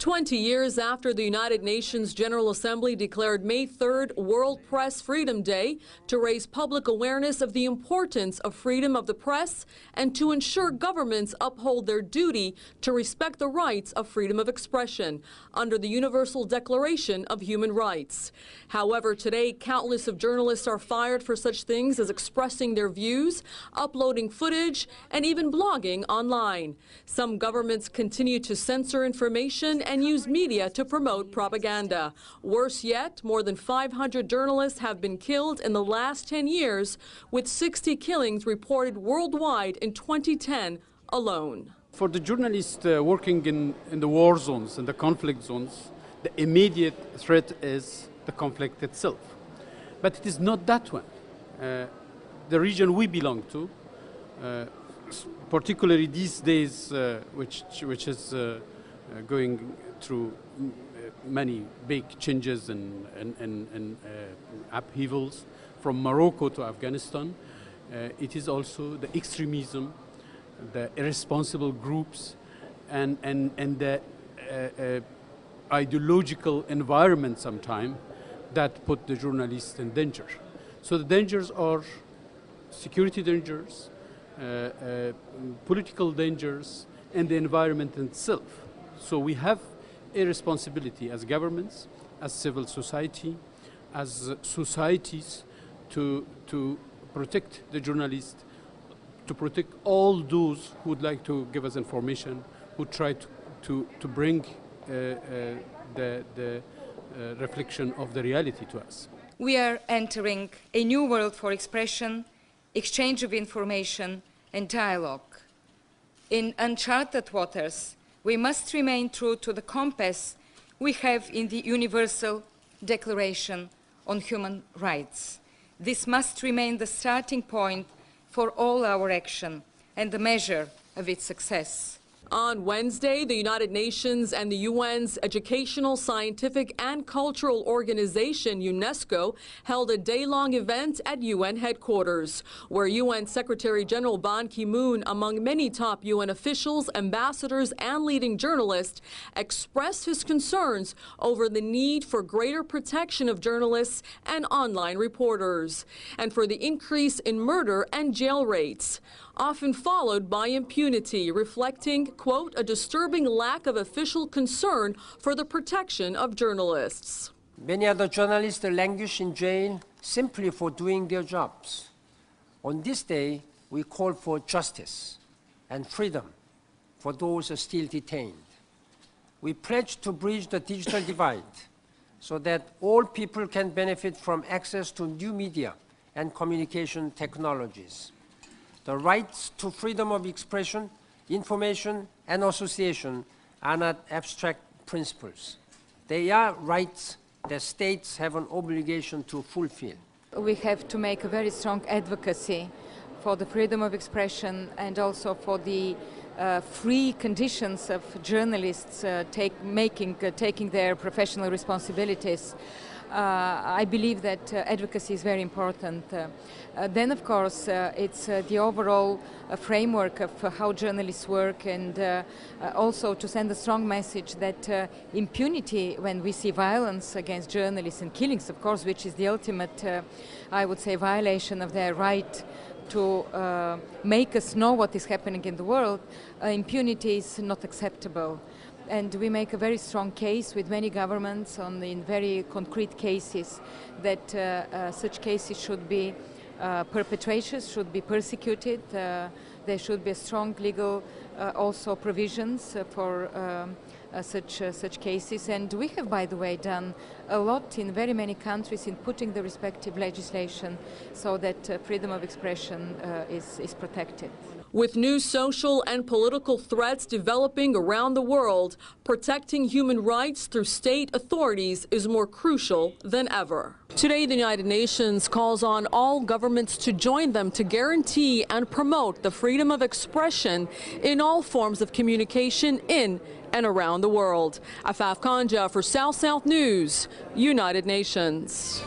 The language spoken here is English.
20 years after the United Nations General Assembly declared May 3rd World Press Freedom Day to raise public awareness of the importance of freedom of the press and to ensure governments uphold their duty to respect the rights of freedom of expression under the Universal Declaration of Human Rights. However, today, countless of journalists are fired for such things as expressing their views, uploading footage, and even blogging online. Some governments continue to censor information and use media to promote propaganda. Worse yet, more than 500 journalists have been killed in the last 10 years, with 60 killings reported worldwide in 2010 alone. For the journalists working in the war zones and the conflict zones, the immediate threat is the conflict itself. But it is not that one. The region we belong to, particularly these days, which is going through many big changes and upheavals from Morocco to Afghanistan. It is also the extremism, the irresponsible groups, and the ideological environment sometimes that put the journalists in danger. So the dangers are security dangers, political dangers, and the environment itself. So we have a responsibility as governments, as civil society, as societies to protect the journalists, to protect all those who would like to give us information, who try to bring the reflection of the reality to us. We are entering a new world for expression, exchange of information, and dialogue. In uncharted waters, we must remain true to the compass we have in the Universal Declaration on Human Rights. This must remain the starting point for all our action and the measure of its success. On Wednesday, the United Nations and the UN's Educational, Scientific and Cultural Organization, UNESCO, held a day-long event at UN headquarters, where UN Secretary General Ban Ki-moon, among many top UN officials, ambassadors and leading journalists, expressed his concerns over the need for greater protection of journalists and online reporters, and for the increase in murder and jail rates, often followed by impunity, reflecting, quote, a disturbing lack of official concern for the protection of journalists. Many other journalists languish in jail simply for doing their jobs. On this day, we call for justice and freedom for those still detained. We pledge to bridge the digital divide so that all people can benefit from access to new media and communication technologies. The rights to freedom of expression, information, and association are not abstract principles. They are rights that states have an obligation to fulfill. We have to make a very strong advocacy for the freedom of expression and also for the free conditions of journalists taking their professional responsibilities. I believe that advocacy is very important. Then, of course, it's the overall framework of how journalists work, and also to send a strong message that impunity, when we see violence against journalists and killings, of course, which is the ultimate, I would say, violation of their right to make us know what is happening in the world, impunity is not acceptable. And we make a very strong case with many governments in very concrete cases that such cases should be perpetrators should be persecuted. There should be a strong legal also provisions for such cases. And we have, by the way, done a lot in very many countries in putting the respective legislation so that freedom of expression is protected. With new social and political threats developing around the world, protecting human rights through state authorities is more crucial than ever. Today, the United Nations calls on all governments to join them to guarantee and promote the freedom of expression in all forms of communication in and around the world. Afaf Kanja for South South News, United Nations.